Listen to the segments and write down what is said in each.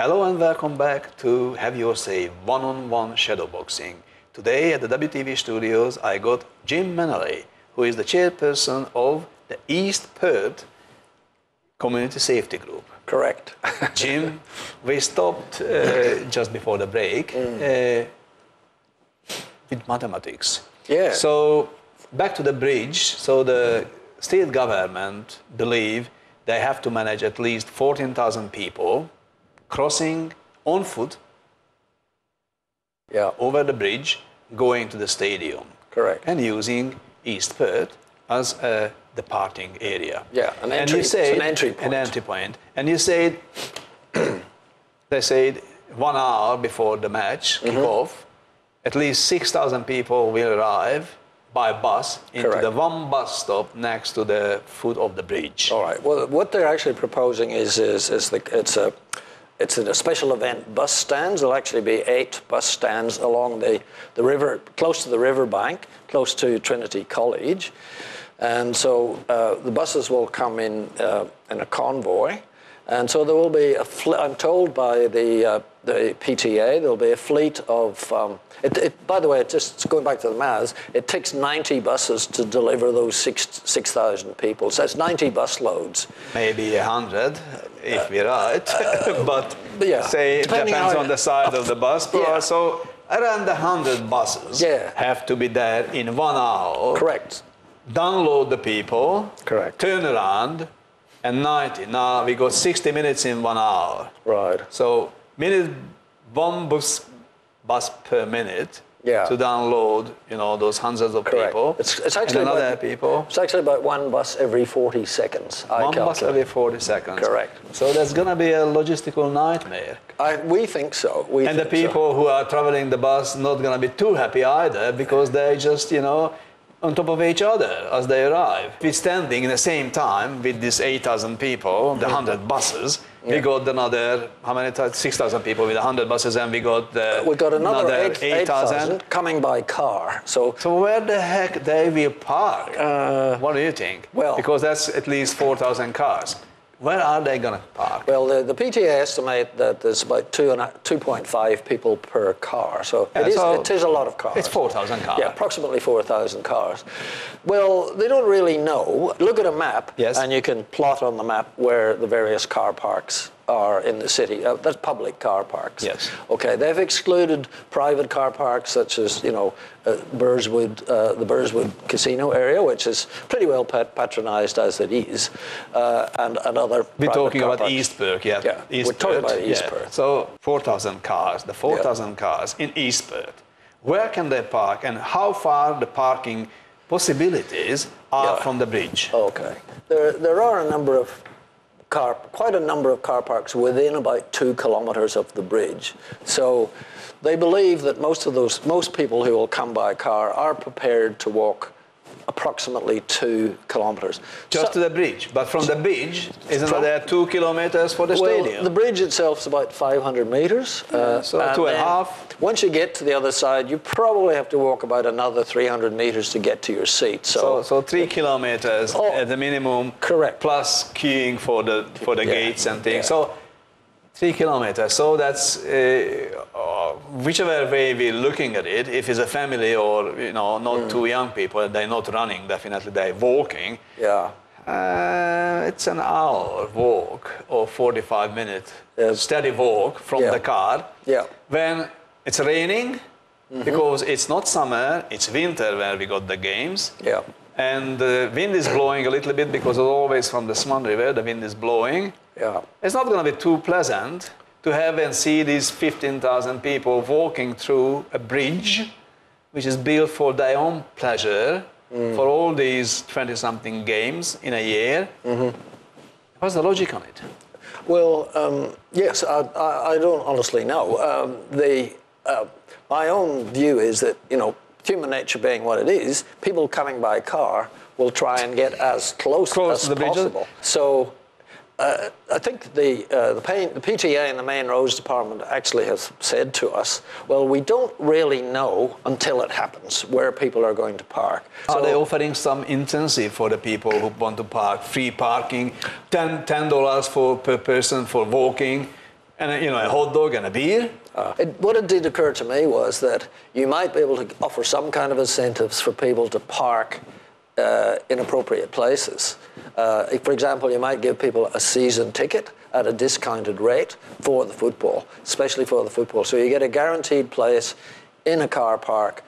Hello and welcome back to Have Your Say One-on-One Shadowboxing. Today at the WTV studios I got Jim Meneely, who is the chairperson of the East Perth Community Safety Group. Correct. Jim, we stopped just before the break with mathematics. Yeah. So back to the bridge. So the state government believe they have to manage at least 14,000 people crossing on foot over the bridge, going to the stadium. Correct. And using East Perth as a departing area. Yeah, an entry, and you said, it's an entry point. An entry point. And you said, they said 1 hour before the match kick-off, at least 6,000 people will arrive by bus into Correct. the one bus stop next to the foot of the bridge. All right. Well, what they're actually proposing is it's a special event bus stands. There'll actually be 8 bus stands along the river, close to the river bank, close to Trinity College. And so the buses will come in a convoy. And so there will be I'm told by the PTA, there'll be a fleet of, by the way, just going back to the maths, it takes 90 buses to deliver those 6,000 people. So it's 90 bus loads. Maybe 100, if we're right. But yeah, say it depends on the side of the bus. Yeah. So around 100 buses have to be there in 1 hour. Correct. Download the people. Correct. Turn around. And 90. Now we got 60 minutes in 1 hour. Right. So one bus per minute to download, those hundreds of people. It's actually and another people. It's actually about one bus every 40 seconds. One bus every 40 seconds. Correct. So that's going to be a logistical nightmare. We think so. And the people who are traveling the bus not going to be too happy either, because they just, on top of each other as they arrive. We're standing in the same time with these 8,000 people, the 100 buses. We got another, how many times? 6,000 people with 100 buses, and we got another 8,000 coming by car. So where the heck they will park? What do you think? Well, because that's at least 4,000 cars. Where are they going to park? Well, the PTA estimate that there's about 2.5 people per car. So, it is a lot of cars. It's 4,000 cars. Yeah, approximately 4,000 cars. Well, they don't really know. Look at a map, and you can plot on the map where the various car parks are in the city. That's public car parks. Yes. Okay, they've excluded private car parks such as, Burswood, the Burswood Casino area, which is pretty well patronized as it is, and other We're talking about parks. East Perth, Yeah, we're talking about East Perth. So 4,000 cars, the 4,000 cars in East Perth. Where can they park, and how far the parking possibilities are from the bridge? Okay. There are quite a number of car parks within about 2 kilometers of the bridge. So they believe that most people who will come by car are prepared to walk approximately 2 kilometers. Just to the bridge, but from the bridge, isn't there 2 kilometers for the stadium? The bridge itself is about 500 meters. So 2.5. Once you get to the other side, you probably have to walk about another 300 meters to get to your seat. So 3 kilometers at the minimum. Correct. Plus queuing for the gates and things. Yeah. So 3 kilometers. So that's whichever way we're looking at it. If it's a family or not too young people, they're not running. Definitely they're walking. Yeah. It's an hour walk or 45 minutes steady walk from the car. Yeah. When it's raining, because it's not summer, it's winter where we got the games. Yeah. And the wind is blowing a little bit because it's always from the Swan River, the wind is blowing. Yeah. It's not going to be too pleasant to have and see these 15,000 people walking through a bridge, which is built for their own pleasure, for all these 20-something games in a year. What's the logic on it? Well, yes, I don't honestly know. My own view is that, human nature being what it is, people coming by car will try and get as close as to the possible. So I think the PTA and the Main Roads Department actually has said to us, well, we don't really know until it happens where people are going to park. Are they offering some incentive for the people who want to park? Free parking, $10 per person for walking, And, you know, a hot dog and a beer? What it did occur to me was that you might be able to offer some kind of incentives for people to park in appropriate places. For example, you might give people a season ticket at a discounted rate for the football, especially for the football. So you get a guaranteed place in a car park,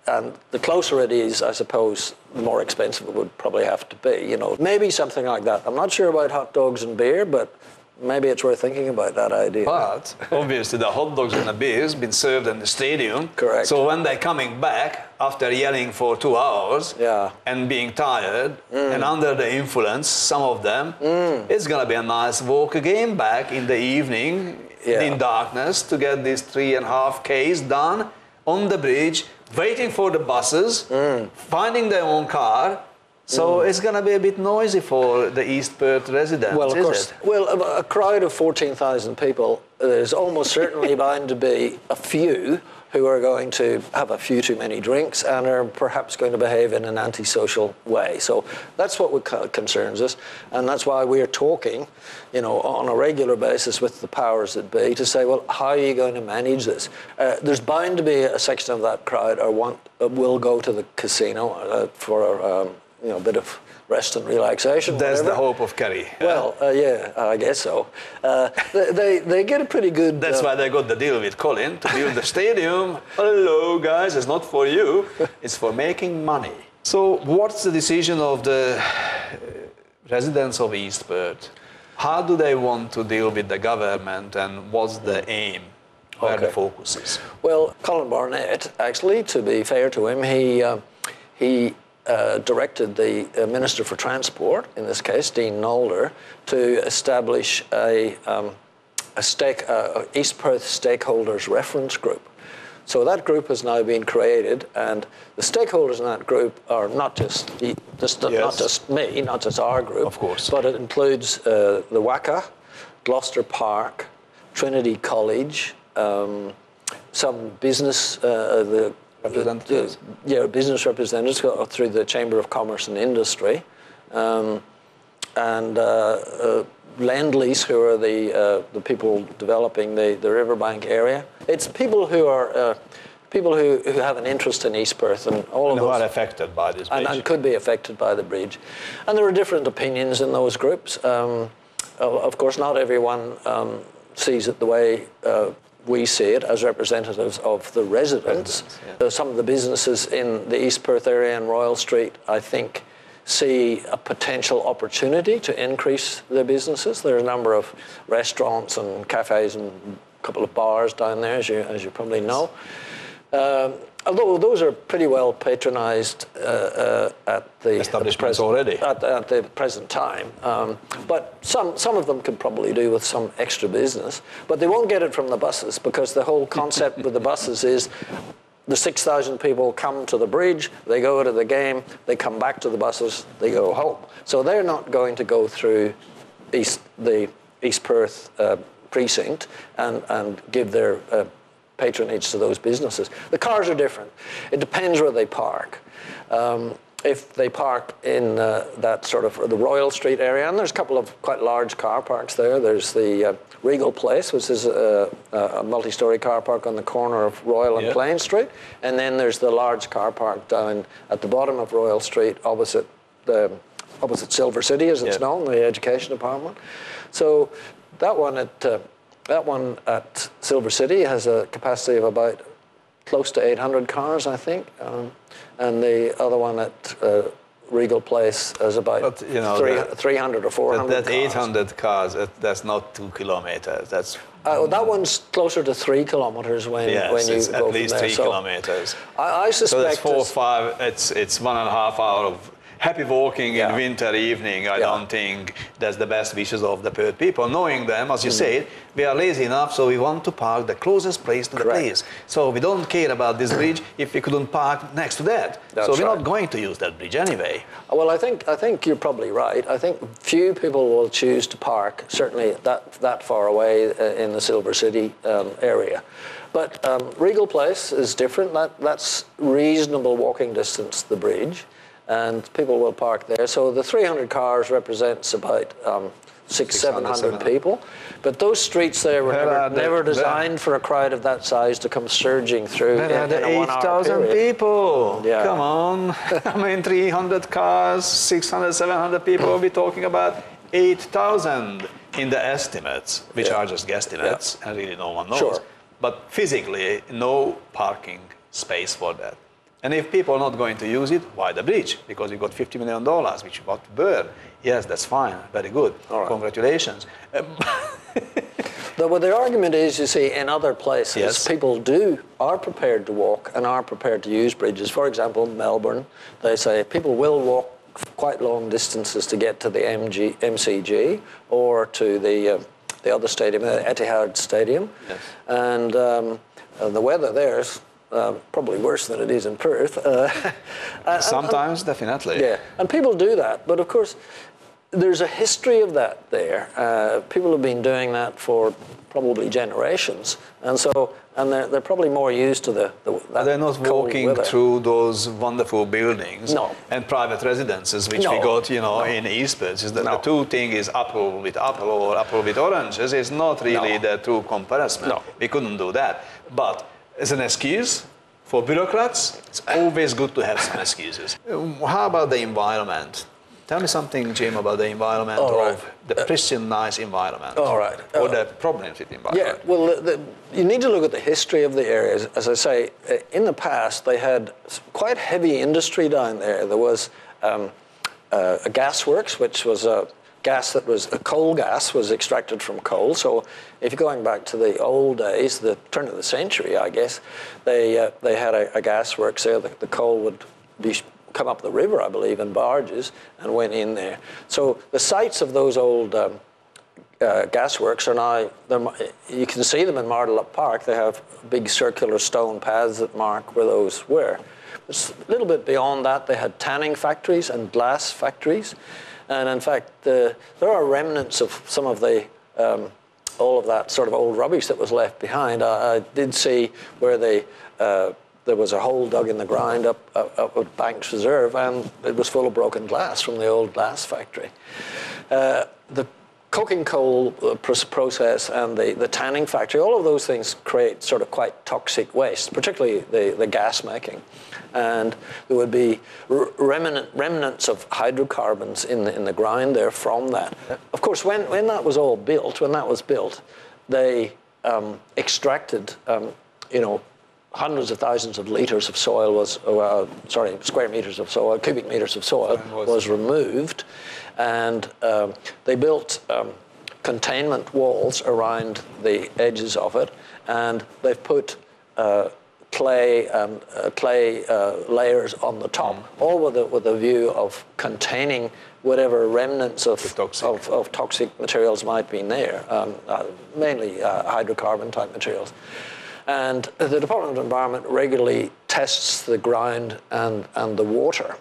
and the closer it is, I suppose, the more expensive it would probably have to be. You know, maybe something like that. I'm not sure about hot dogs and beer, but maybe it's worth thinking about that idea. But obviously the hot dogs and the beers been served in the stadium. Correct. So when they're coming back after yelling for 2 hours and being tired and under the influence, some of them, it's going to be a nice walk again back in the evening in darkness to get these 3.5 Ks done on the bridge, waiting for the buses, finding their own car. So it's going to be a bit noisy for the East Perth residents, well, of course. Well, a crowd of 14,000 people, there's almost certainly bound to be a few who are going to have a few too many drinks and are perhaps going to behave in an antisocial way. So that's what concerns us, and that's why we're talking, you know, on a regular basis with the powers that be to say, well, how are you going to manage this? There's bound to be a section of that crowd will go to the casino for you know, a bit of rest and relaxation. That's whatever. the hope of Kerry. Well, yeah, I guess so. They get a pretty good... That's why they got the deal with Colin to build the stadium. Hello, guys, it's not for you. It's for making money. So what's the decision of the residents of East Perth? How do they want to deal with the government, and what's the aim? Where the focus is? Well, Colin Barnett, actually, to be fair to him, he directed the Minister for Transport, in this case, Dean Nolder, to establish a East Perth Stakeholders Reference Group. So that group has now been created, and the stakeholders in that group are not just not just me, not just our group, of course, but it includes the WACA, Gloucester Park, Trinity College, some business, representatives. Business representatives through the Chamber of Commerce and Industry, and Lend-Lease, who are the people developing the riverbank area. It's people who are people who have an interest in East Perth, and all of those, who are affected by this bridge. and could be affected by the bridge. And there are different opinions in those groups. Of course, not everyone sees it the way we see it as representatives of the residents. Some of the businesses in the East Perth area and Royal Street, I think, see a potential opportunity to increase their businesses. There are a number of restaurants and cafes and a couple of bars down there, as you probably know. Although those are pretty well patronised at the establishments already at the present time, but some of them could probably do with some extra business, but they won't get it from the buses, because the whole concept with the buses is the 6,000 people come to the bridge, they go to the game, they come back to the buses, they go home. So they're not going to go through the East Perth precinct and give their patronage to those businesses. The cars are different. It depends where they park. If they park in that sort of the Royal Street area, and there's a couple of quite large car parks there. There's the Regal Place, which is a multi-storey car park on the corner of Royal and Plain Street, and then there's the large car park down at the bottom of Royal Street, opposite Silver City, as it's known, the Education Department. So that one at Silver City has a capacity of about close to 800 cars, I think, and the other one at Regal Place is about 300 or 400 that cars. 800 cars, that's not 2 kilometers. That's that one's closer to 3 kilometers when you go at least from there. 3 kilometers. I suspect so that's 4 or 5. It's 1.5 hour of happy walking in winter evening. I don't think that's the best wishes of the Perth people. Knowing them, as you said, we are lazy enough, so we want to park the closest place to the place. So we don't care about this bridge if we couldn't park next to that. So we're not going to use that bridge anyway. Well, I think you're probably right. I think few people will choose to park, certainly that far away in the Silver City area. But Regal Place is different. That's reasonable walking distance to the bridge, and people will park there. So the 300 cars represents about 700 people. But those streets there were never designed for a crowd of that size to come surging through in a 1 hour 8,000 people. Yeah. Come on. I mean, 300 cars, 600, 700 people. We'll be talking about 8,000 in the estimates, which are just guesstimates, and really no one knows. Sure. But physically, no parking space for that. And if people are not going to use it, why the bridge? Because you got $50 million, which you got to burn. Yes, that's fine. Very good. All right. Congratulations. Well, the argument is, you see, in other places, Yes. people are prepared to walk and are prepared to use bridges. For example, Melbourne, they say people will walk quite long distances to get to the MCG or to the other stadium, the Etihad Stadium. Yes. And the weather there is probably worse than it is in Perth. Sometimes, definitely. Yeah, and people do that, but of course, there's a history of that there. People have been doing that for probably generations, and they're probably more used to that they're not cold walking weather. through those wonderful buildings and private residences, which we got, in East Perth. The two thing is apple with apple or apple with oranges. It's not really the true comparison. No. We couldn't do that. But as an excuse for bureaucrats, it's always good to have some excuses. How about the environment? Tell me something, Jim, about the environment of the pristine, nice environment. All right. Or the problems with the environment. Yeah, well, you need to look at the history of the areas. As I say, in the past, they had quite heavy industry down there. There was a gasworks, which was a gas that was a coal gas, was extracted from coal. So if you're going back to the old days, the turn of the century, I guess, they had a gasworks there. The coal would come up the river, I believe, in barges and went in there. So the sites of those old gasworks are now, you can see them in Mardelup Park. They have big circular stone paths that mark where those were. It's a little bit beyond that, they had tanning factories and glass factories. And in fact, there are remnants of some of the all of that sort of old rubbish that was left behind. I did see where there was a hole dug in the ground up at Banks Reserve, and it was full of broken glass from the old glass factory. The coking coal process and the tanning factory, all of those things create sort of quite toxic waste, particularly the gas making. And there would be remnants of hydrocarbons in the ground there from that. Of course, when that was all built, they extracted, hundreds of thousands of litres of soil square meters of soil, cubic meters of soil was removed, and they built containment walls around the edges of it, and they've put clay layers on the top, all with a view of containing whatever remnants of toxic materials might be there, mainly hydrocarbon type materials. And the Department of Environment regularly tests the ground and the water.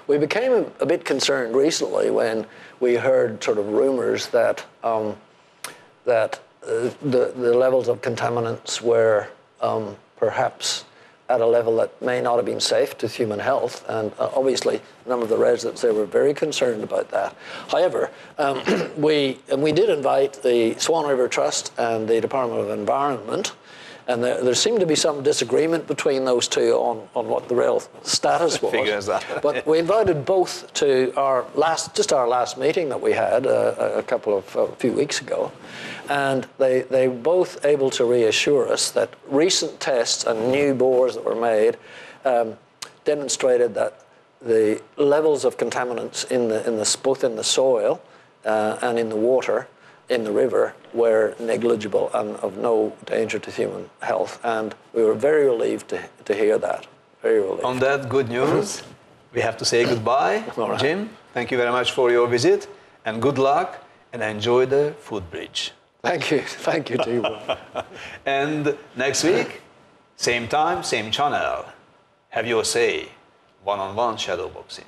We became a bit concerned recently when we heard sort of rumours that the levels of contaminants were perhaps at a level that may not have been safe to human health, and obviously a number of the residents there were very concerned about that. However, we did invite the Swan River Trust and the Department of Environment, and there seemed to be some disagreement between those two on what the real status was. Figures that. But we invited both to our last meeting that we had a few weeks ago, and they were both able to reassure us that recent tests and new bores that were made demonstrated that the levels of contaminants both in the soil and in the water in the river were negligible and of no danger to human health. And we were very relieved to hear that. Very relieved. On that good news, we have to say goodbye. Right. Jim, thank you very much for your visit, and good luck, and enjoy the footbridge. Thank you to you. And next week, same time, same channel. Have your say, one-on-one shadow boxing.